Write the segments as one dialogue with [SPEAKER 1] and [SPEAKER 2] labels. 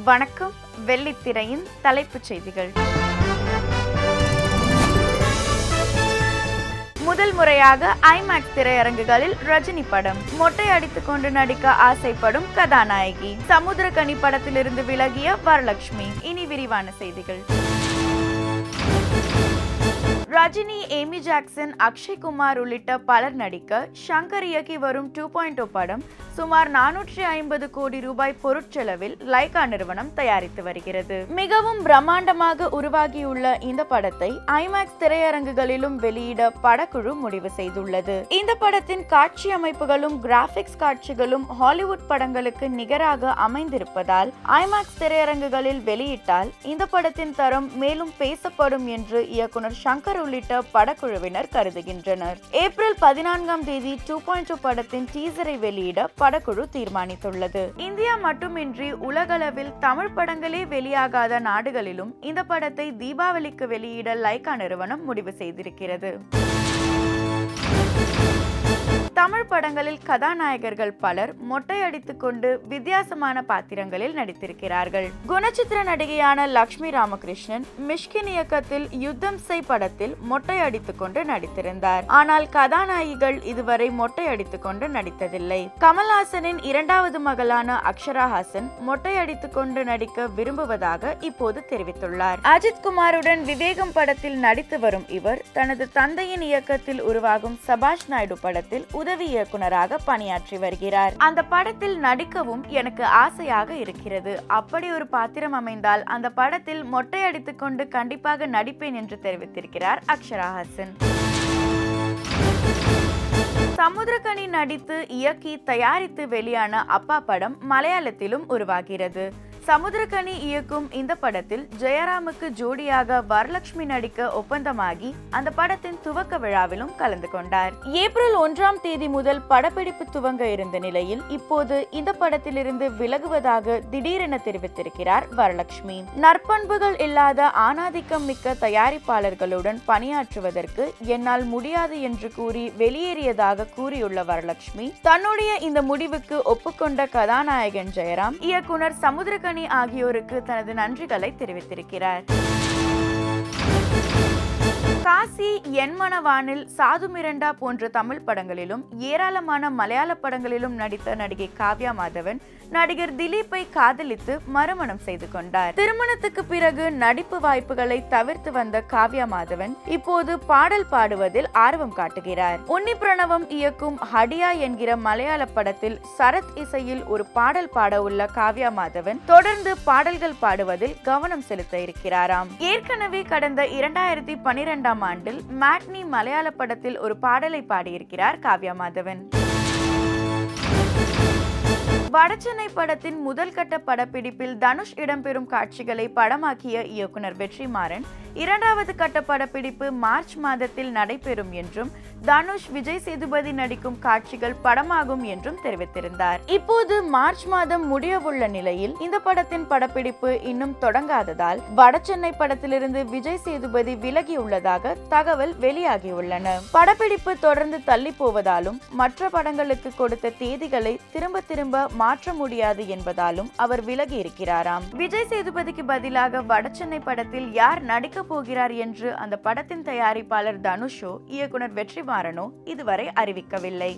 [SPEAKER 1] வணக்கம். வெள்ளித்திரையின் தலைப்புச் செய்திகள். முதல் முறையாக ஐமேக்ஸ் திரையரங்குகளில் ரஜினி படம். மொட்டை அடித்துக் கொண்டு நடிக்க ஆசைப்படும் கதாநாயகி. சமுத்திரக்கனி படத்திலிருந்து விலகிய வரலட்சுமி. இனி விரிவான செய்திகள். ரஜினி, ஏமி ஜாக்சன், அக்ஷய் குமார் உள்ளிட்ட பலர் நடிக்க ஷங்கர் இயக்கி வரும் 2.0 படம் சுமார் 450 கோடி ரூபாய் பொருட்செலவில் லைகா நிறுவனம் தயாரித்து வருகிறது. மிகவும் பிரம்மாண்டமாக உருவாகியுள்ள இந்த படத்தை ஐமேக்ஸ் திரையரங்குகளிலும் வெளியிட படக்குழு முடிவு செய்துள்ளது. இந்த படத்தின் காட்சி அமைப்புகளும் கிராபிக்ஸ் காட்சிகளும் ஹாலிவுட் படங்களுக்கு நிகராக அமைந்திருப்பதால் ஐமேக்ஸ் திரையரங்குகளில் வெளியிட்டால் இந்த படத்தின் தரம் மேலும் பேசப்படும் என்று இயக்குனர் ஷங்கர் உள்ளிட்ட படக்குழுவினர் கருதுகின்றனர். ஏப்ரல் 14ஆம் தேதி 2.0 படத்தின் டீசரை வெளியிட படக்குழு தீர்மானித்துள்ளது. இந்தியா மட்டுமின்றி உலகளவில் தமிழ் படங்களே வெளியாகாத நாடுகளிலும் இந்த படத்தை தீபாவளிக்கு வெளியிட லைகா நிறுவனம் முடிவு செய்திருக்கிறது. தமிழ் படங்களில் கதாநாயகர்கள் பலர் மொட்டை அடித்துக் கொண்டு வித்தியாசமான பாத்திரங்களில் நடித்திருக்கிறார்கள். குணச்சித்திர நடிகையான லட்சுமி ராமகிருஷ்ணன் மிஷ்கின் இயக்கத்தில் யுத்தம் செய் படத்தில் மொட்டை அடித்துக் கொண்டு நடித்திருந்தார். ஆனால் கதாநாயகிகள் இதுவரை மொட்டை அடித்துக் கொண்டு நடித்ததில்லை. கமல்ஹாசனின் இரண்டாவது மகளான அக்ஷரா ஹாசன் மொட்டை அடித்துக் கொண்டு நடிக்க விரும்புவதாக இப்போது தெரிவித்துள்ளார். அஜித் குமாருடன் விவேகம் படத்தில் நடித்து வரும் இவர் தனது தந்தையின் இயக்கத்தில் உருவாகும் சபாஷ் நாயுடு படத்தில் உதவி இயக்குனராக பணியாற்றி வருகிறார். அந்த படத்தில் நடிக்கவும் எனக்கு ஆசையாக இருக்கிறது. அப்படி ஒரு பாத்திரம் அமைந்தால் அந்த படத்தில் மொட்டை அடித்துக் கொண்டு கண்டிப்பாக நடிப்பேன் என்று தெரிவித்திருக்கிறார் அக்ஷரா ஹாசன். சமுத்திரக்கனி நடித்து இயக்கி தயாரித்து வெளியான அப்பா படம் மலையாளத்திலும் உருவாகிறது. சமுத்திரக்கனி இயக்கும் இந்த படத்தில் ஜெயராமுக்கு ஜோடியாக வரலட்சுமி நடிக்க ஒப்பந்தமாகி அந்த படத்தின் துவக்க விழாவிலும் கலந்து கொண்டார். ஏப்ரல் 1ஆம் தேதி முதல் படப்பிடிப்பு துவங்க இருந்த நிலையில் இப்போது இந்த படத்திலிருந்து விலகுவதாக திடீரென தெரிவித்திருக்கிறார் வரலட்சுமி. நற்பண்புகள் இல்லாத ஆணாதிக்கம் மிக்க தயாரிப்பாளர்களுடன் பணியாற்றுவதற்கு என்னால் முடியாது என்று கூறி வெளியேறியதாக கூறியுள்ள வரலட்சுமி தன்னுடைய இந்த முடிவுக்கு ஒப்புக்கொண்ட கதாநாயகன் ஜெயராம், இயக்குனர் சமுத்திரக்கனி ஆகியோருக்கு தனது நன்றிகளை தெரிவித்திருக்கிறார். காசி, என்மனவானில், சாது மிரண்டா போன்ற தமிழ் படங்களிலும் ஏராளமான மலையாள படங்களிலும் நடித்த நடிகை காவ்யா மாதவன் நடிகர் திலீப்பை காதலித்து மறுமணம் செய்து கொண்டார். திருமணத்துக்கு பிறகு நடிப்பு வாய்ப்புகளை தவிர்த்து வந்த காவ்யா மாதவன் இப்போது பாடல் பாடுவதில் ஆர்வம் காட்டுகிறார். உன்னி பிரணவம் இயக்கும் ஹடியா என்கிற மலையாள படத்தில் சரத் இசையில் ஒரு பாடல் பாட உள்ள காவ்யா மாதவன் தொடர்ந்து பாடல்கள் பாடுவதில் கவனம் செலுத்த இருக்கிறாராம். ஏற்கனவே கடந்த 2012ஆம் ஆண்டில் மேட்னி மலையாள படத்தில் ஒரு பாடலை பாடியிருக்கிறார் காவ்யா மாதவன். வடசென்னை படத்தின் முதல் கட்ட படப்பிடிப்பில் தனுஷ் இடம்பெறும் காட்சிகளை படமாக்கிய இயக்குனர் வெற்றிமாறன் இரண்டாவது கட்ட படப்பிடிப்பு மார்ச் மாதத்தில் நடைபெறும் என்றும் தனுஷ், விஜய் சேதுபதி நடிக்கும் காட்சிகள் படமாகும் என்றும் தெரிவித்திருந்தார். இப்போது மார்ச் மாதம் முடியவுள்ள நிலையில் இந்த படத்தின் படப்பிடிப்பு இன்னும் தொடங்காததால் வடசென்னை படத்திலிருந்து விஜய் சேதுபதி விலகியுள்ளதாக தகவல் வெளியாகியுள்ளன. படப்பிடிப்பு தொடர்ந்து தள்ளி போவதாலும் மற்ற படங்களுக்கு கொடுத்த தேதிகளை திரும்ப மாற்ற முடியாது என்பதாலும் அவர் விலகி இருக்கிறாராம். விஜய் சேதுபதிக்கு பதிலாக வடசென்னை படத்தில் யார் நடிக்க போகிறார் என்று அந்த படத்தின் தயாரிப்பாளர் தனுஷோ இயக்குனர் வெற்றிமாறனோ இதுவரை அறிவிக்கவில்லை.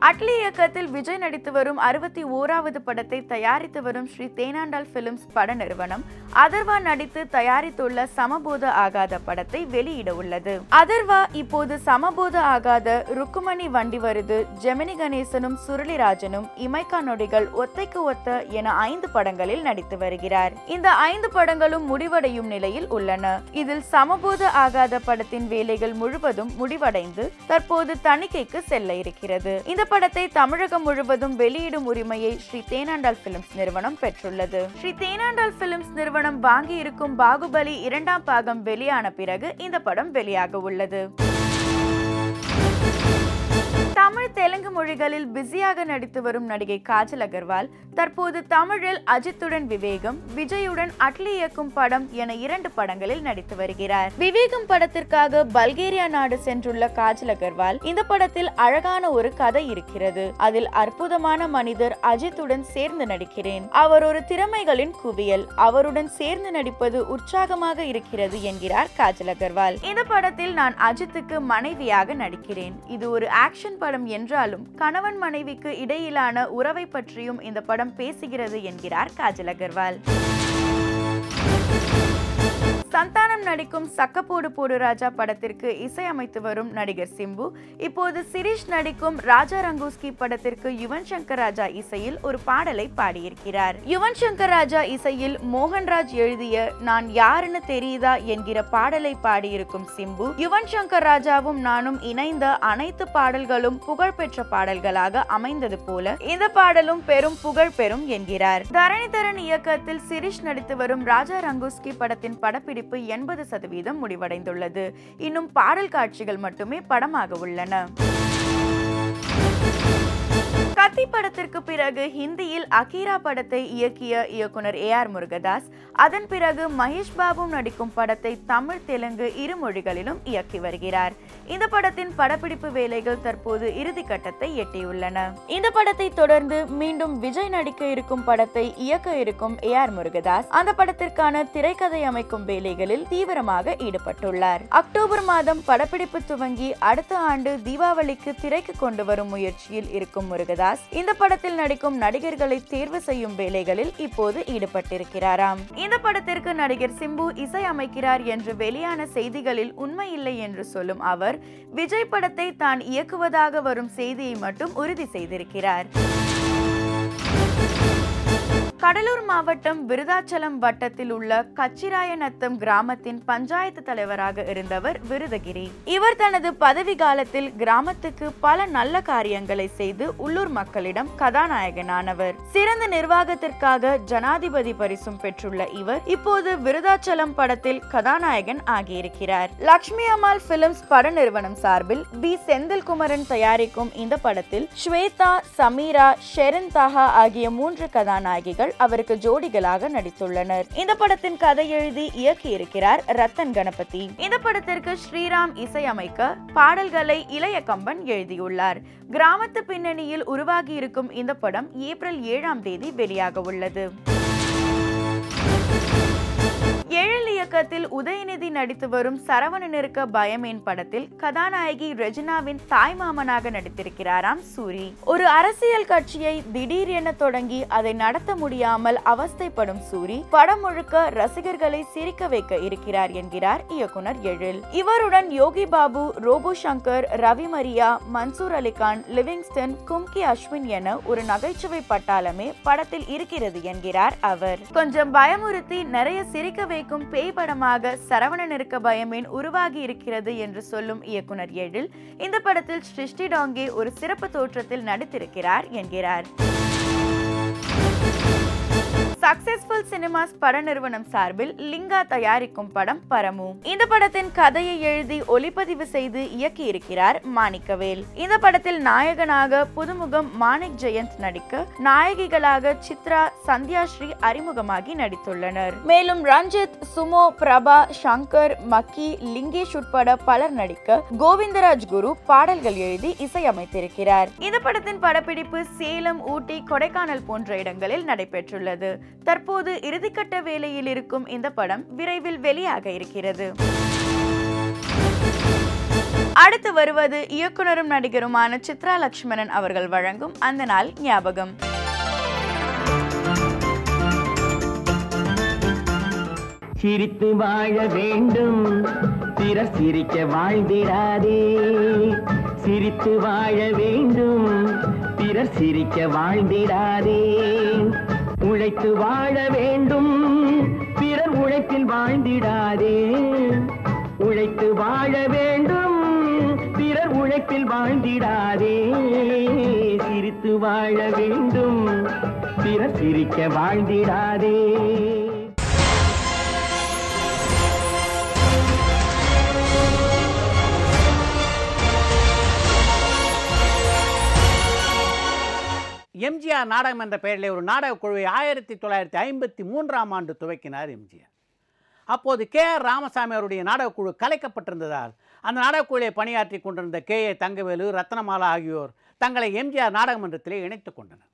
[SPEAKER 1] அட்லி இயக்கத்தில் விஜய் நடித்து வரும் 61வது படத்தை தயாரித்து வரும் ஸ்ரீ தேனாண்டாள் பிலிம்ஸ் பட நிறுவனம் அதர்வா நடித்து தயாரித்துள்ள சமபோத ஆகாத படத்தை வெளியிட உள்ளது. அதர்வா இப்போது சமபோத ஆகாத, ருக்குமணி வண்டி வருது, ஜெமினி கணேசனும் சுருளிராஜனும், இமைக்கா நொடிகள், ஒத்தைக்கு ஒத்த என 5 படங்களில் நடித்து வருகிறார். இந்த 5 படங்களும் முடிவடையும் நிலையில் உள்ளன. இதில் சமபோத ஆகாத படத்தின் வேலைகள் முழுவதும் முடிவடைந்து தற்போது தணிக்கைக்கு செல்ல இருக்கிறது. இந்த படத்தை தமிழகம் முழுவதும் வெளியிடும் உரிமையை ஸ்ரீ தேனாண்டாள் பிலிம்ஸ் நிறுவனம் பெற்றுள்ளது. ஸ்ரீ தேனாண்டாள் பிலிம்ஸ் நிறுவனம் வாங்கி இருக்கும் பாகுபலி 2ஆம் பாகம் வெளியான பிறகு இந்த படம் வெளியாக உள்ளது. தமிழ் தெலுங்கு மொழிகளில் பிஸியாக நடித்து வரும் நடிகை காஜல் அகர்வால் தற்போது தமிழில் அஜித்துடன் விவேகம், விஜயுடன் அட்லி இயக்கும் படம் என 2 படங்களில் நடித்து வருகிறார். விவேகம் படத்திற்காக பல்கேரியா நாடு சென்றுள்ள காஜல் அகர்வால் இந்த படத்தில் அழகான ஒரு கதை இருக்கிறது. அதில் அற்புதமான மனிதர் அஜித்துடன் சேர்ந்து நடிக்கிறேன். அவர் ஒரு திறமைகளின் குவியல். அவருடன் சேர்ந்து நடிப்பது உற்சாகமாக இருக்கிறது என்கிறார் காஜல் அகர்வால். இந்த படத்தில் நான் அஜித்துக்கு மனைவியாக நடிக்கிறேன். இது ஒரு ஆக்ஷன் படம் என்றாலும் கணவன் மனைவிக்கு இடையிலான உறவை பற்றியும் இந்த படம் பேசுகிறது என்கிறார் காஜல் அகர்வால். சந்தானம் நடிக்கும் சக்கப்போடு போடு ராஜா படத்திற்கு இசையமைத்து வரும் நடிகர் சிம்பு இப்போது சிரீஷ் நடிக்கும் ராஜா ரங்கூஸ்கி படத்திற்கு யுவன் சங்கர் ராஜா இசையில் ஒரு பாடலை பாடியிருக்கிறார். யுவன் சங்கர் ராஜா இசையில் மோகன்ராஜ் எழுதிய நான் யாருன்னு தெரியுதா என்கிற பாடலை பாடியிருக்கும் சிம்பு, யுவன் சங்கர் ராஜாவும் நானும் இணைந்த அனைத்து பாடல்களும் புகழ்பெற்ற பாடல்களாக அமைந்தது போல இந்த பாடலும் பெரும் புகழ் பெறும் என்கிறார். தரணிதரன் இயக்கத்தில் சிரீஷ் நடித்து வரும் ராஜா ரங்கூஸ்கி படத்தின் படப்பிடிப்பு 80% முடிவடைந்துள்ளது. இன்னும் பாடல் காட்சிகள் மட்டுமே படமாக உள்ளன. கத்தி படத்திற்கு பிறகு ஹிந்தியில் அகீரா படத்தை இயக்கிய இயக்குனர் AR முருகதாஸ் அதன் பிறகு மகேஷ் பாபு நடிக்கும் படத்தை தமிழ், தெலுங்கு 2 மொழிகளிலும் இயக்கி வருகிறார். இந்த படத்தின் படப்பிடிப்பு வேலைகள் தற்போது இறுதி கட்டத்தை எட்டியுள்ளன. இந்த படத்தை தொடர்ந்து மீண்டும் விஜய் நடிக்க இருக்கும் படத்தை இயக்க இருக்கும் AR முருகதாஸ் அந்த படத்திற்கான திரைக்கதை அமைக்கும் வேலைகளில் தீவிரமாக ஈடுபட்டுள்ளார். அக்டோபர் மாதம் படப்பிடிப்பு துவங்கி அடுத்த ஆண்டு தீபாவளிக்கு திரைக்கு கொண்டு வரும் முயற்சியில் இருக்கும் முருகதாஸ் இந்த படத்தில் நடிக்கும் நடிகர்களை தேர்வு செய்யும் வேலைகளில் இப்போது ஈடுபட்டிருக்கிறாராம். இந்த படத்திற்கு நடிகர் சிம்பு இசை அமைக்கிறார் என்று வெளியான செய்திகளில் உண்மையில்லை என்று சொல்லும் அவர் விஜய் படத்தை தான் இயக்குவதாக வரும் செய்தியை மட்டும் உறுதி செய்திருக்கிறார். கடலூர் மாவட்டம் விருதாச்சலம் வட்டத்தில் உள்ள கச்சிராயநத்தம் கிராமத்தின் பஞ்சாயத்து தலைவராக இருந்தவர் விருதகிரி. இவர் தனது பதவி காலத்தில் கிராமத்துக்கு பல நல்ல காரியங்களை செய்து உள்ளூர் மக்களிடம் கதாநாயகனானவர். சிறந்த நிர்வாகத்திற்காக ஜனாதிபதி பரிசும் பெற்றுள்ள இவர் இப்போது விருதாச்சலம் படத்தில் கதாநாயகன் ஆகியிருக்கிறார். லட்சுமி அம்மாள் பிலிம்ஸ் பட நிறுவனம் சார்பில் B. செந்தில்குமரன் தயாரிக்கும் இந்த படத்தில் ஸ்வேதா, சமீரா, ஷெரின் தாஹா ஆகிய 3 கதாநாயகிகள் அவருக்கு ஜோடிகளாக நடித்துள்ளனர். இந்த படத்தின் கதை எழுதி இயக்கி இருக்கிறார் ரத்தன் கணபதி. இந்த படத்திற்கு ஸ்ரீராம் இசையமைக்க பாடல்களை இளைய கம்பன் எழுதியுள்ளார். கிராமத்து பின்னணியில் உருவாகி இருக்கும் இந்த படம் ஏப்ரல் 7ஆம் தேதி வெளியாக உள்ளது. எழில் இயக்கத்தில் உதயநிதி நடித்து வரும் சரவணன் இருக்க பயமேன் படத்தில் கதாநாயகி ரெஜினாவின் தாய் மாமனாக நடித்திருக்கிறாராம் சூரி. ஒரு அரசியல் கட்சியை திடீர் என தொடங்கி அதை நடத்த முடியாமல் அவஸ்தைப்படும் சூரி படம் முழுக்க ரசிகர்களை சிரிக்க வைக்க இருக்கிறார் என்கிறார் இயக்குனர் எழில். இவருடன் யோகி பாபு, ரோபோ சங்கர், ரவி மரியா, மன்சூர் அலிகான், லிவிங்ஸ்டன், கும்கி அஸ்வின் என ஒரு நகைச்சுவை பட்டாளமே படத்தில் இருக்கிறது என்கிறார் அவர். கொஞ்சம் பயமுறுத்தி நிறைய சிரிக்க வைக்கும் பேய் படமாக சரவணன் இருக்க பயமேன் உருவாகி இருக்கிறது என்று சொல்லும் இயக்குனர் எழில் இந்த படத்தில் சிருஷ்டி டாங்கே ஒரு சிறப்பு தோற்றத்தில் நடித்திருக்கிறார் என்கிறார். சக்சஸ்ஃபுல் சினிமாஸ் பட நிறுவனம் சார்பில் லிங்கா தயாரிக்கும் படம் பரமு. இந்த படத்தின் கதையை எழுதி ஒளிப்பதிவு செய்து இயக்கி இருக்கிறார் மாணிக்கவேல். இந்த படத்தில் நாயகனாக புதுமுகம் மாணிக் ஜெயந்த் நடிக்க நாயகிகளாக சித்ரா, சந்தியாஸ்ரீ அறிமுகமாகி நடித்துள்ளனர். மேலும் ரஞ்சித், சுமோ, பிரபா, சங்கர், மக்கி, லிங்கேஷ் உட்பட பலர் நடிக்க கோவிந்தராஜ் குரு பாடல்கள் எழுதி இசையமைத்திருக்கிறார். இந்த படத்தின் படப்பிடிப்பு சேலம், ஊட்டி, கொடைக்கானல் போன்ற இடங்களில் நடைபெற்றுள்ளது. தற்போது இறுதிக்கட்ட வேலையில் இருக்கும் இந்த படம் விரைவில் வெளியாக இருக்கிறது. அடுத்து வருவது இயக்குனரும் நடிகருமான சித்ரா லட்சுமணன் அவர்கள் வழங்கும் அந்த நாள் ஞாபகம்.
[SPEAKER 2] சிரித்து வாழ வேண்டும், பிறர் சிரிக்க வாழ்ந்திடாதே. சிரித்து வாழ வேண்டும், பிறர் சிரிக்க வாழ்ந்திடாதே. உழைத்து வாழ வேண்டும், பிறர் உழைப்பில் வாழ்ந்திடாதே. உழைத்து வாழ வேண்டும், பிறர் உழைப்பில் வாழ்ந்திடாதே. சிரித்து வாழ வேண்டும், பிறர் சிரிக்க வாழ்ந்திடாதே.
[SPEAKER 3] எம்ஜிஆர் நாடகம் என்ற பெயரிலே ஒரு நாடகக் குழுவை 1953ஆம் ஆண்டு துவக்கினார் எம்ஜிஆர். அப்போது கே.ஆர். ராமசாமி அவருடைய நாடகக்குழு கலைக்கப்பட்டிருந்ததால் அந்த நாடகக்குழுவை பணியாற்றி கொண்டிருந்த கே.ஏ. தங்கவேலு, ரத்னமாலா ஆகியோர் தங்களை எம்ஜிஆர் நாடகமன்றத்திலே இணைத்துக் கொண்டனர்.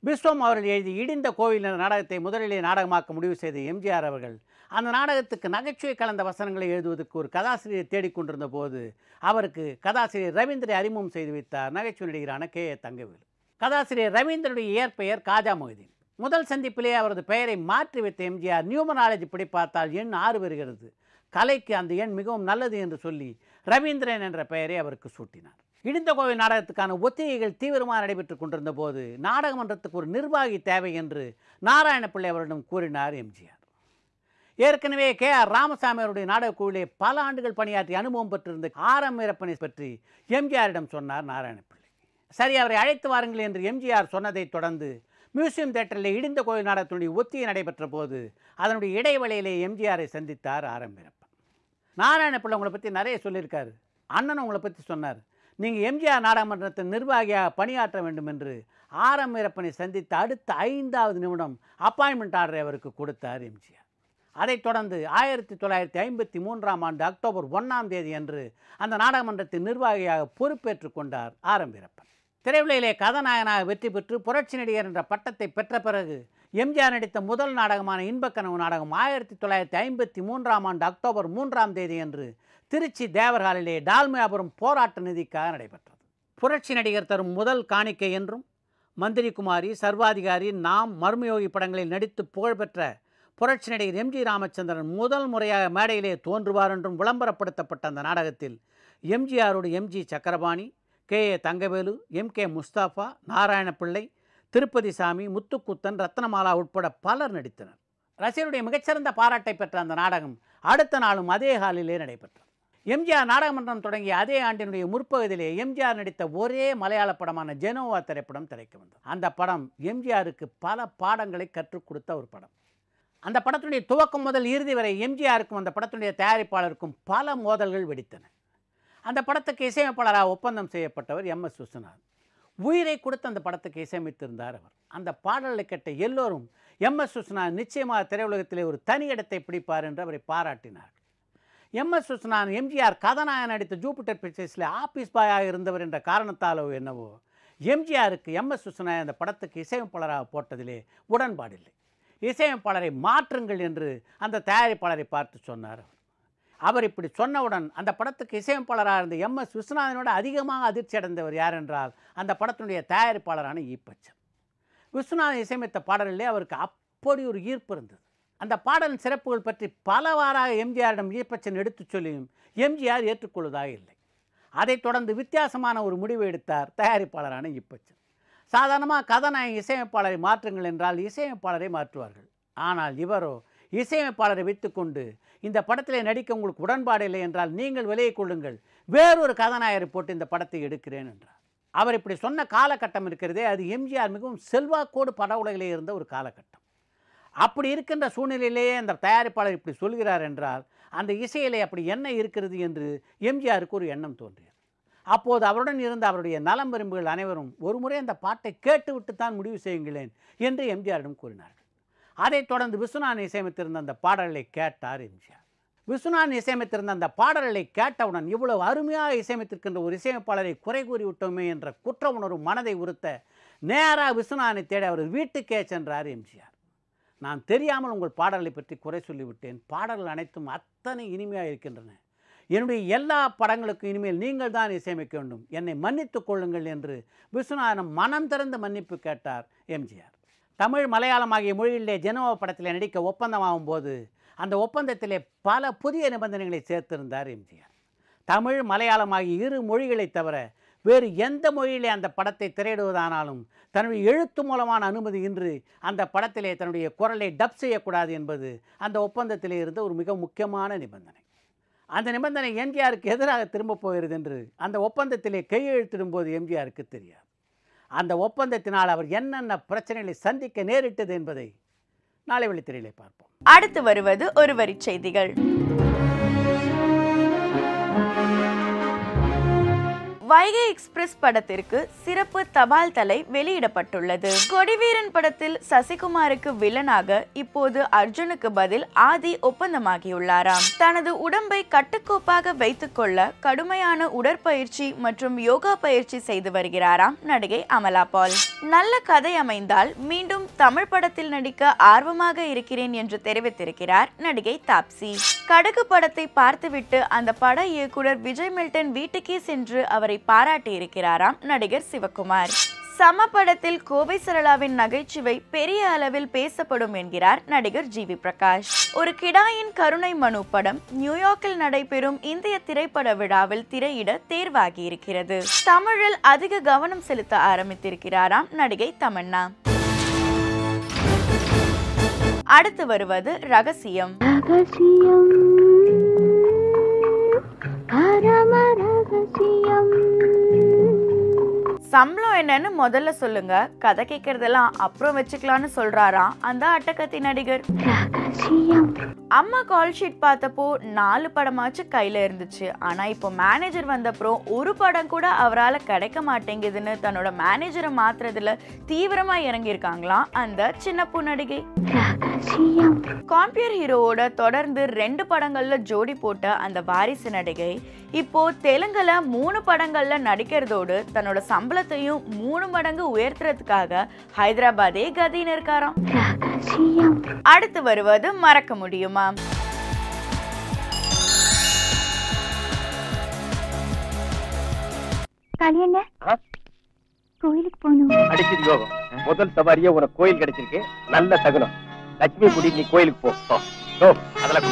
[SPEAKER 3] விஸ்வம் அவர்கள் எழுதி இடிந்த கோவில் என்ற நாடகத்தை முதலிலே நாடகமாக்க முடிவு செய்த எம்ஜிஆர் அவர்கள் அந்த நாடகத்துக்கு நகைச்சுவை கலந்த வசனங்களை எழுதுவதற்கு ஒரு கதாசிரியை தேடிக்கொண்டிருந்த போது அவருக்கு கதாசிரியர் ரவீந்திரை அறிமுகம் செய்து வைத்தார் நகைச்சுவை நடிகரான கே.ஏ. தங்கவேலு. கதாசிரியர் ரவீந்திரனுடைய இயற்பெயர் காஜா மொய்தீன். முதல் சந்திப்பிலே அவரது பெயரை மாற்றி வைத்த எம்ஜிஆர் நியூமராலஜி படி பார்த்தால் எண் 6 வருகிறது, கலைக்கு அந்த எண் மிகவும் நல்லது என்று சொல்லி ரவீந்திரன் என்ற பெயரை அவருக்கு சூட்டினார். இடிந்த கோவில் நாடகத்துக்கான ஒத்திகைகள் தீவிரமாக நடைபெற்றுக் கொண்டிருந்த போது நாடகமன்றத்துக்கு ஒரு நிர்வாகி தேவை என்று நாராயணப்பிள்ளை அவரிடம் கூறினார் எம்ஜிஆர். ஏற்கனவே கே.ஆர். ராமசாமி அவருடைய நாடகக்குழுவிலே பல ஆண்டுகள் பணியாற்றி அனுபவம் பெற்றிருந்த ஆர்.எம். வீரப்பனை பற்றி எம்ஜிஆரிடம் சொன்னார் நாராயணப்பிள்ளை. சரி, அவரை அழைத்து வாருங்கள் என்று எம்ஜிஆர் சொன்னதை தொடர்ந்து மியூசியம் தியேட்டரில் இடிந்த கோவில் நாடகத்தினுடைய ஒத்திகை நடைபெற்ற போது அதனுடைய இடைவெளியிலே எம்ஜிஆரை சந்தித்தார் ஆர்.எம். வீரப்பன். நாராயணப்பிள்ளை உங்களை பற்றி நிறைய சொல்லியிருக்காரு, அண்ணன் உங்களை பற்றி சொன்னார், நீங்கள் எம்ஜிஆர் நாடகமன்றத்தின் நிர்வாகியாக பணியாற்ற வேண்டும் என்று ஆர்.எம். வீரப்பனை சந்தித்த அடுத்த 5வது நிமிடம் அப்பாயின்மெண்ட் ஆர்டரை அவருக்கு கொடுத்தார் எம்ஜிஆர். அதைத் தொடர்ந்து 1953ஆம் ஆண்டு அக்டோபர் 1ஆம் தேதி அன்று அந்த நாடகமன்றத்தின் நிர்வாகியாக பொறுப்பேற்றுக் கொண்டார் ஆர்.எம். வீரப்பன். திரையுலகிலே கதாநாயகனாக வெற்றி பெற்று புரட்சி நடிகர் என்ற பட்டத்தை பெற்ற பிறகு எம்ஜிஆர் நடித்த முதல் நாடகமான இன்பக்கனவு நாடகம் 1953ஆம் ஆண்டு அக்டோபர் 3ஆம் தேதி அன்று திருச்சி தேவர்ஹாலிலே டால்மியாபுரம் போராட்ட நிதிக்காக நடைபெற்றது. புரட்சி நடிகர் தரும் முதல் காணிக்கை என்றும், மந்திரி குமாரி, சர்வாதிகாரி, நாம், மர்மயோகி படங்களில் நடித்து புகழ்பெற்ற புரட்சி நடிகர் எம்.ஜி. ராமச்சந்திரன் முதல் முறையாக மேடையிலே தோன்றுவார் என்றும் விளம்பரப்படுத்தப்பட்ட அந்த நாடகத்தில் எம்ஜிஆரோடு எம்.ஜி. சக்கரபாணி, கே.ஏ. தங்கவேலு, எம்.கே. முஸ்தாஃபா, நாராயணப்பிள்ளை, திருப்பதி சாமி, முத்துக்குத்தன், ரத்னமாலா உட்பட பலர் நடித்தனர். ரசிகருடைய மிகச்சிறந்த பாராட்டை பெற்ற அந்த நாடகம் அடுத்த நாளும் அதே ஹாலிலே நடைபெற்றது. எம்ஜிஆர் நாடகமன்றம் தொடங்கிய அதே ஆண்டினுடைய முற்பகுதியிலே எம்ஜிஆர் நடித்த ஒரே மலையாள படமான ஜெனோவா திரைப்படம் திரைக்கு வந்தது. அந்த படம் எம்ஜிஆருக்கு பல பாடங்களை கற்றுக் கொடுத்த ஒரு படம். அந்த படத்துடைய துவக்கம் முதல் இறுதி வரை எம்ஜிஆருக்கும் அந்த படத்துடைய தயாரிப்பாளருக்கும் பல மோதல்கள் வெடித்தன. அந்த படத்துக்கு இசையமைப்பாளராக ஒப்பந்தம் செய்யப்பட்டவர் எம்.எஸ். விஸ்வநாதன். உயிரை கொடுத்து அந்த படத்துக்கு இசையமைத்திருந்தார் அவர். அந்த பாடலை கேட்ட எல்லோரும் எம்.எஸ். விஸ்வநாதன் நிச்சயமாக திரையுலகத்திலே ஒரு தனி இடத்தை பிடிப்பார் என்று அவரை பாராட்டினார். எம்.எஸ். விஸ்வநாதன் எம்ஜிஆர் கதாநாயகன் நடித்த ஜூபிட்டர் பிக்சர்ஸில் ஆபீஸ் பாயாக இருந்தவர் என்ற காரணத்தாலோ என்னவோ எம்ஜிஆருக்கு எம்.எஸ். விஸ்வநாதன் அந்த படத்துக்கு இசையமைப்பாளராக போட்டதிலே உடன்பாடில்லை. இசையமைப்பாளரை மாற்றுங்கள் என்று அந்த தயாரிப்பாளரை பார்த்து சொன்னார். அவர் இப்படி சொன்னவுடன் அந்த படத்துக்கு இசையமைப்பாளராக இருந்த எம்.எஸ். விஸ்வநாதனோட அதிகமாக அதிர்ச்சி அடைந்தவர் யார் என்றால் அந்த படத்தினுடைய தயாரிப்பாளரான ஈப்பச்சன். விஸ்வநாதன் இசையமைத்த பாடலிலே அவருக்கு அப்படி ஒரு ஈர்ப்பு இருந்தது. அந்த பாடலின் சிறப்புகள் பற்றி பலவாறாக எம்ஜிஆரிடம் ஈப்பச்சன் எடுத்துச் சொல்லியும் எம்ஜிஆர் ஏற்றுக்கொள்வதாக இல்லை. அதைத் தொடர்ந்து வித்தியாசமான ஒரு முடிவை எடுத்தார் தயாரிப்பாளரான ஈப்பச்சன். சாதாரணமாக கதாநாயகன் இசையமைப்பாளரை மாற்றுங்கள் என்றால் இசையமைப்பாளரை மாற்றுவார்கள். ஆனால் இவரோ இசையமைப்பாளரை வைத்துக்கொண்டு இந்த படத்திலே நடிக்க உங்களுக்கு உடன்பாடு இல்லை என்றால் நீங்கள் விலையை கொள்ளுங்கள், வேறொரு கதாநாயகரை போட்டு இந்த படத்தை எடுக்கிறேன் என்றார். அவர் இப்படி சொன்ன காலகட்டம் இருக்கிறதே, அது எம்ஜிஆர் மிகவும் செல்வாக்கோடு பட உலகிலே இருந்த ஒரு காலகட்டம். அப்படி இருக்கின்ற சூழ்நிலையிலேயே அந்த தயாரிப்பாளர் இப்படி சொல்கிறார் என்றால் அந்த இசையிலே அப்படி என்ன இருக்கிறது என்று எம்ஜிஆருக்கு ஒரு எண்ணம் தோன்றியது. அப்போது அவருடன் இருந்த அவருடைய நலம் விரும்புகள் அனைவரும் ஒரு முறை அந்த பாட்டை கேட்டுவிட்டுத்தான் முடிவு செய்யுங்களேன் என்று எம்ஜிஆரிடம் கூறினார்கள். அதைத் தொடர்ந்து விஸ்வநாதன் இசையமைத்திருந்த அந்த பாடல்களை கேட்டார் எம்ஜிஆர். விஸ்வநாதன் இசையமைத்திருந்த அந்த பாடல்களை கேட்டவுடன் இவ்வளவு அருமையாக இசையமைத்திருக்கின்ற ஒரு இசையமைப்பாளரை குறை கூறிவிட்டோமே என்ற குற்ற உணர்வு மனதை உறுத்த நேராக விஸ்வநாதனை தேடி அவர் வீட்டுக்கே சென்றார் எம்ஜிஆர். நான் தெரியாமல் உங்கள் பாடல்களை பற்றி குறை சொல்லிவிட்டேன், பாடல்கள் அனைத்தும் அத்தனை இனிமையாக இருக்கின்றன, என்னுடைய எல்லா படங்களுக்கும் இனிமேல் நீங்கள் தான் இசையமைக்க வேண்டும், என்னை மன்னித்துக் கொள்ளுங்கள் என்று விஸ்வநாதன் மனம் திறந்து மன்னிப்பு கேட்டார் எம்ஜிஆர். தமிழ் மலையாளம் ஆகிய மொழிகளிலே ஜெனோவா படத்தில் நடிக்க ஒப்பந்தமாகும் போது அந்த ஒப்பந்தத்திலே பல புதிய நிபந்தனைகளை சேர்த்திருந்தார் எம்ஜிஆர். தமிழ் மலையாளம் ஆகிய இரு மொழிகளை தவிர வேறு எந்த மொழியிலே அந்த படத்தை திரையிடுவதானாலும் தன்னுடைய எழுத்து மூலமான அனுமதி இன்றி அந்த படத்திலே தன்னுடைய குரலை டப் செய்யக்கூடாது என்பது அந்த ஒப்பந்தத்திலே இருந்த ஒரு மிக முக்கியமான நிபந்தனை. அந்த நிபந்தனை எம்ஜிஆருக்கு எதிராக திரும்ப போகிறது என்று அந்த ஒப்பந்தத்திலே கையெழுத்திடும் போது எம்ஜிஆருக்கு தெரியாது. அந்த ஒப்பந்தத்தினால் அவர் என்னென்ன பிரச்சனைகளை சந்திக்க நேரிட்டது என்பதை நாளை வெளித்திரையிலே பார்ப்போம்.
[SPEAKER 1] அடுத்து வருவது ஒரு வரி செய்திகள். வைகை எக்ஸ்பிரஸ் படத்திற்கு சிறப்பு தபால் தலை வெளியிடப்பட்டுள்ளது. கொடிவீரன் படத்தில் சசிகுமாருக்கு வில்லனாக இப்போது அர்ஜுனுக்கு பதில் ஆதி ஒப்பந்தமாகியுள்ளாராம். தனது உடம்பை கட்டுக்கோப்பாக வைத்துக் கொள்ள கடுமையான உடற்பயிற்சி மற்றும் யோகா பயிற்சி செய்து வருகிறாராம் நடிகை அமலா பால். நல்ல கதை அமைந்தால் மீண்டும் தமிழ் படத்தில் நடிக்க ஆர்வமாக இருக்கிறேன் என்று தெரிவித்திருக்கிறார் நடிகை தாப்சி. கடுகு படத்தை பார்த்துவிட்டு அந்த பட இயக்குனர் விஜய் மில்டன் வீட்டுக்கே சென்று அவரை பாராட்டி இருக்கிறாராம் நடிகர் சிவகுமார். சம படத்தில் கோவை சரளாவின் நகைச்சுவை பெரிய அளவில் பேசப்படும் என்கிறார் நடிகர் ஜிவி பிரகாஷ். ஒரு கிடாயின் கருணை மனு படம் நியூயார்க்கில் நடைபெறும் இந்திய திரைப்பட விழாவில் திரையிட தேர்வாகி இருக்கிறது. தமிழில் அதிக கவனம் செலுத்த ஆரம்பித்திருக்கிறாராம் நடிகை தமன்னா. அடுத்து வருவது ரகசியம். சம்பளம் என்னன்னு முதல்ல சொல்லுங்க, கதை கேட்கறதெல்லாம் அப்புறம் வச்சுக்கலான்னு சொல்றாராம் அந்த அட்டகத்தி நடிகர். அம்மா கால் ஷீட் பார்த்தப்போ 4 படமாச்சு கையில இருந்துச்சு. ஆனா இப்போ மேனேஜர் வந்தப்புறம் ஒரு படம் கூட அவரால் கிடைக்க மாட்டேங்குதுன்னு தன்னோட மேனேஜரை மாத்துறதுல தீவிரமா இறங்கி இருக்காங்களாம் அந்த சின்ன பூ நடிகை. காம்பியர் ஹீரோவோட தொடர்ந்து 2 படங்கள்ல ஜோடி போட்ட அந்த வாரிசு நடிகை இப்போ தெலுங்குல 3 படங்கள்ல நடிக்கிறதோடு தன்னோட சம்பளத்தையும் 3 மடங்கு உயர்த்துறதுக்காக ஹைதராபாதே கதின்னு இருக்காராம். அடுத்து வருவது மறக்க முடியுமா?
[SPEAKER 4] கோயிலுக்கு போகணும்.
[SPEAKER 5] அடிச்சது யோகம். முதல் சவாரியே உனக்கு கோயில் கிடைச்சிருக்கு. நல்ல தகுனம். லட்சுமி கூடி நீ கோயிலுக்கு போ. அதெல்லாம்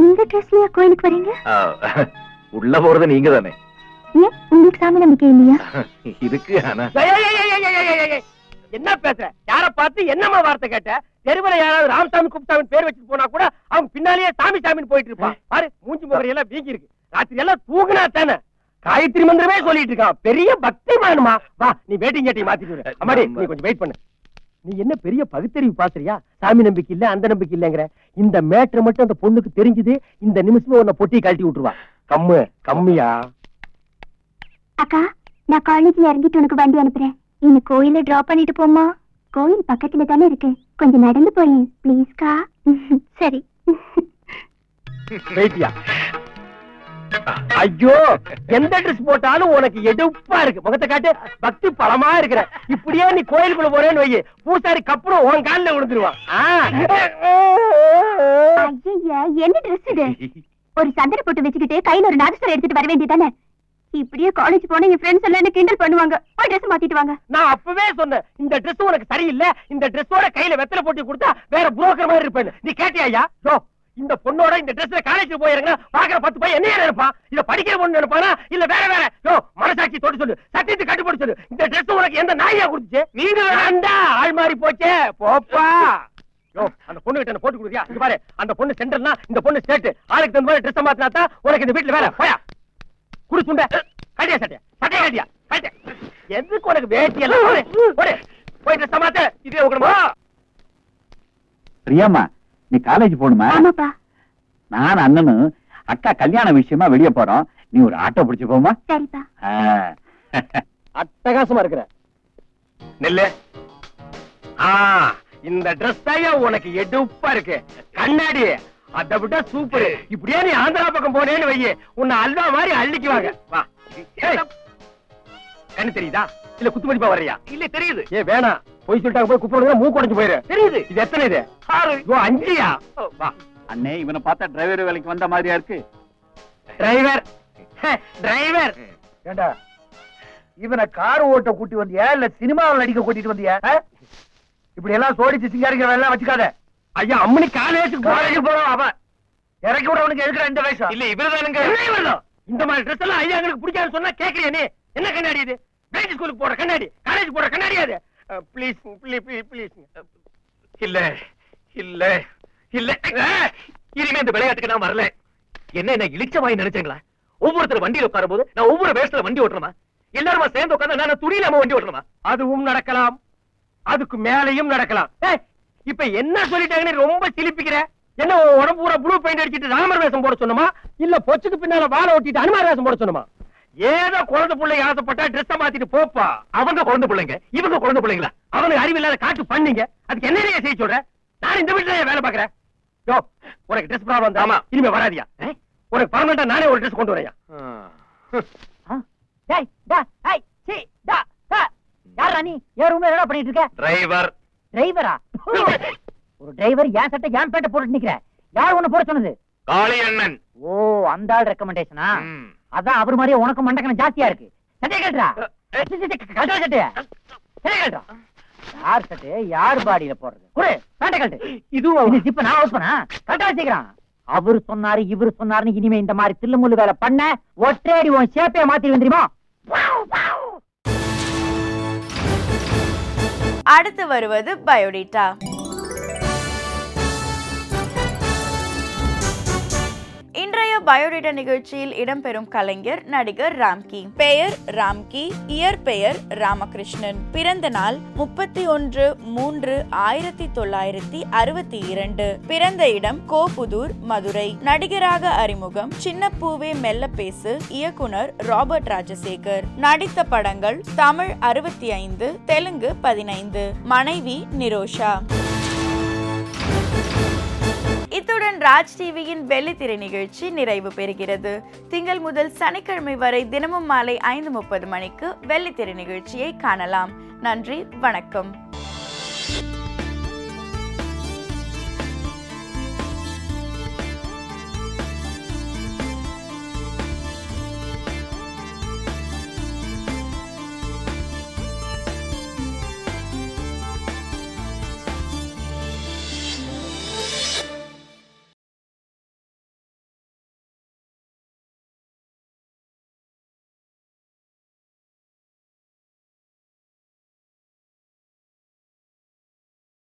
[SPEAKER 4] இந்த ட்ரெஸ்லயா கோயிலுக்கு வரீங்க?
[SPEAKER 5] உள்ள போறது நீங்க தானே.
[SPEAKER 4] ஏன் உங்களுக்கு சாமி நம்பிக்கை இல்லையா?
[SPEAKER 5] இருக்கு. என்ன பேசுற? யார பார்த்து என்னமா வார்த்தை கேட்ட? தெருவுல யாராவது ராமசாமி குப்தாவின் பேர் வச்சுட்டு போனா கூட அவங்க பின்னாலேயே சாமி சாமின்னு போயிட்டு இருப்பான். பாரு மூஞ்சி முகரையெல்லாம் வீங்கி இருக்கு. ராத்திரி எல்லாம் தூங்குனா தானே காயத்ரி மந்திரமே சொல்லிட்டு இருக்கான். பெரிய பக்தி மானுமா. வா நீ வெயிட்டிங் கேட்டி மாத்திட்டு அம்மாடி நீ கொஞ்சம் வெயிட் பண்ணு. நீ என்ன பெரிய பகுத்தறிவு பாக்குறியா? சாமி நம்பிக்கை இல்ல அந்த நம்பிக்கை இல்லங்கிற. இந்த மேட்டர் மட்டும் அந்த பொண்ணுக்கு தெரிஞ்சது இந்த நிமிஷமே உன்னை பொட்டி கழட்டி விட்டுருவா. கம்மியா?
[SPEAKER 4] அக்கா நான் காலேஜ்ல இறங்கிட்டு உனக்கு வண்டி அனுப்புறேன். என்ன கோயில டிராப் பண்ணிட்டு போமா? கோயில் பக்கத்துல தானே இருக்கு. கொஞ்சம் நடந்து போய் ப்ளீஸ்கா. சரி.
[SPEAKER 5] வெயிட்டியா? ஐயோ எந்த ட்ரெஸ் போட்டாலும் உனக்கு எடுப்பா இருக்கு. முகத்தை காட்டு. பக்தி பலமா இருக்கிற. இப்படியே நீ கோயிலுக்குள்ள போறேன்னு வை, பூசாரி கப்புறம் உன் காலில் விழுந்துருவான்.
[SPEAKER 4] ஐயா என்ன ட்ரெஸ் இது? ஒரு சந்தன போட்டு வச்சுக்கிட்டு கையில ஒரு நாதஸ்வரம் எடுத்துட்டு வர வேண்டியதானே? இப்படியே காலேஜ் போனா என் ஃப்ரெண்ட்ஸ் எல்லாம் என்ன கிண்டல் பண்ணுவாங்க. போய் ட்ரெஸ் மாத்திட்டு வாங்க.
[SPEAKER 5] நான் அப்பவே சொன்னேன் இந்த ட்ரெஸ் உனக்கு சரியில்லை. இந்த ட்ரெஸ்ஸோட கையில வெத்தலை போட்டு கொடுத்தா வேற புரோக்கர் மாதிரி இருப்பேன். நீ கேட்டியா? இந்த பொண்ணோட இந்த ட்ரெஸ்ல காலேஜ் போயிருங்க. பாக்குற 10 பையன் என்ன நினைப்பான்? இல்ல படிக்கிற பொண்ணு நினைப்பானா இல்ல வேற? மனசாட்சி தொட்டு சொல்லு, சத்தியத்தை கட்டுப்பட்டு சொல்லு. இந்த ட்ரெஸ் உனக்கு எந்த நாயா குடுத்துச்சு? நீங்க வேண்டா ஆள் மாறி போச்சே. போப்பா. அந்த பொண்ணு கிட்ட போட்டு கொடுத்தியா? இங்க பாரு, அந்த பொண்ணு சென்டர்னா இந்த பொண்ணு ஸ்டேட். ஆளுக்கு தகுந்த மாதிரி ட்ரெஸ் மாத்தினா உனக்கு இந்த வீட்டுல வேலை. போயா குடிச்சுண்ட கட்டியா சட்டையா கட்டியா எதுக்கு உனக்கு வேட்டியெல்லாம் போய் ட்ரெஸ் மாத்த. இதே உங்க
[SPEAKER 6] பிரியாமா நீ காலேஜ் போகணுமா?
[SPEAKER 4] ஆமாப்பா.
[SPEAKER 6] நான் அண்ணனும் அக்கா கல்யாண விஷயமா வெளியே போறோம். நீ ஒரு ஆட்டோ பிடிச்சு போமா?
[SPEAKER 4] சரிப்பா.
[SPEAKER 5] அட்டகாசமா இருக்கிற நெல்லு. இந்த ட்ரெஸ் தான் உனக்கு எடுப்பா இருக்கு. கண்ணாடி அதை விட சூப்பர். இப்படியே நீ ஆந்திரா பக்கம் போனேன்னு வையே உன்னை அல்வா மாதிரி அள்ளிக்குவாங்க. வா. என்ன தெரியுதா? இல்ல குத்து மதிப்பா வர்றியா? இல்ல தெரியுது. ஏ வேணாம் போய் சொல்லிட்டாங்க. போய் குப்பிடுங்க மூக்கு உடைஞ்சு போயிரு. தெரியுது. இது எத்தனை? இது 6. 5யா? வா.
[SPEAKER 6] அண்ணே இவனை பார்த்தா டிரைவர் வேலைக்கு வந்த மாதிரியா இருக்கு.
[SPEAKER 5] டிரைவர்
[SPEAKER 7] ஏண்டா இவனை கார் ஓட்ட கூட்டி வந்தியா இல்ல சினிமாவில் நடிக்க கூட்டிட்டு வந்தியா? இப்படி எல்லாம் சோடிச்சு சிங்காரிக்கிற எல்லாம் வச்சுக்காத.
[SPEAKER 5] ஐயா அம்மனி காலேஜுக்கு போறோம். அவன்
[SPEAKER 7] இறக்கி விடவனுக்கு எதுக்குற இந்த வயசு?
[SPEAKER 5] இல்ல இவருதானுங்க. இந்த மாதிரி ட்ரெஸ் எல்லாம் ஐயா எங்களுக்கு பிடிக்காது சொன்னா கேக்குறியா நீ? என்ன கண்ணாடி இது? பிரைட் ஸ்கூலுக்கு போற கண்ணாடி, காலேஜ் போற கண்ணாடி அது. Please please. இல்ல இல்ல இல்ல இனிமே இந்த விளையாட்டுக்கு நான் வரல. என்ன இழிச்ச வாய் நினைச்சீங்களா? ஒவ்வொருத்தர் வண்டியில உட்காரும் போது நான் ஒவ்வொரு வேஷத்துல வண்டி ஓட்டுறமா? எல்லாருமா சேர்ந்து உட்கார்ந்து நான் துணியிலாம வண்டி ஓட்டுறமா? அதுவும் நடக்கலாம், அதுக்கு மேலையும் நடக்கலாம். இப்ப என்ன சொல்லிட்டாங்கன்னு ரொம்ப சிலிப்பிக்கிற. என்ன உடம்பு பூரா ப்ளூ பெயிண்ட் அடிச்சிட்டு ராமர் வேஷம் போட சொன்னமா, இல்ல பொச்சுக்கு பின்னால வாழை ஒட்டிட்டு அனுமார் வேஷம் போட சொன்னமா? ஏதோ குழந்தை பிள்ளைங்க ஆசைப்பட்டா ட்ரெஸ் மாத்திட்டு போப்பா. அவங்க குழந்தை பிள்ளைங்க, இவங்க குழந்தை பிள்ளைங்களா? அவனுக்கு அறிவில்லாத காட்டு பண்ணீங்க. அதுக்கு என்ன செய்ய சொல்ற? நான் இந்த வீட்டுல வேலை பாக்குறேன். யோ, உனக்கு ட்ரெஸ் ப்ராப்ளம் ஆமா, இனிமே வராதியா? உனக்கு பர்மனண்டா நானே ஒரு ட்ரெஸ் கொண்டு வரேன்.
[SPEAKER 8] யாரா நீ? ஏன் ரூம்ல என்ன பண்ணிட்டு இருக்க?
[SPEAKER 5] டிரைவர்.
[SPEAKER 8] டிரைவரா? ஒரு டிரைவர் ஏன் சட்டை ஏன் பேட்டை போட்டு நிக்கிற? யார் உன்னை போட சொன்னது?
[SPEAKER 5] காளி அண்ணன்.
[SPEAKER 8] ஓ, அந்த ஆள் ரெக்கமெண்டேஷனா? அதான் அவர் மாதிரியே உனக்கு மண்டக்கணம் ஜாஸ்தியா இருக்கு. சட்டையை கட்டுறா. கட்டுற சட்டையா? சட்டையை கட்டுறா. யார் சட்டையை யார் பாடியில போடுறது? குடு, பேட்டை கட்டு. இதுவும் இப்ப நான் அவுட் பண்ணா கட்ட வச்சுக்கிறான். அவரு சொன்னாரு இவரு சொன்னாருன்னு இனிமே இந்த மாதிரி தில்லுமுள்ளு வேலை பண்ண ஒற்றையடி உன் ஷேப்பைய மாத்தி வந்துருமா?
[SPEAKER 1] அடுத்து வருவது பயோடேட்டா. இன்றைய பயோடேட்டா நிகழ்ச்சியில் இடம்பெறும் கலைஞர் நடிகர் ராம்கி. பெயர் ராம்கி, இயற்பெயர் ராமகிருஷ்ணன். பிறந்த நாள் 31/3/1962. பிறந்த இடம் கோபுதூர், மதுரை. நடிகராக அறிமுகம் சின்ன பூவே மெல்ல பேசு, இயக்குனர் ராபர்ட் ராஜசேகர். நடித்த படங்கள் தமிழ் 65, தெலுங்கு 15. மனைவி நிரோஷா. இத்துடன் ராஜ் டிவியின் வெள்ளித்திரை நிகழ்ச்சி நிறைவு பெறுகிறது. திங்கள் முதல் சனிக்கிழமை வரை தினமும் மாலை 5:30 மணிக்கு வெள்ளித்திரை நிகழ்ச்சியை காணலாம். நன்றி, வணக்கம்.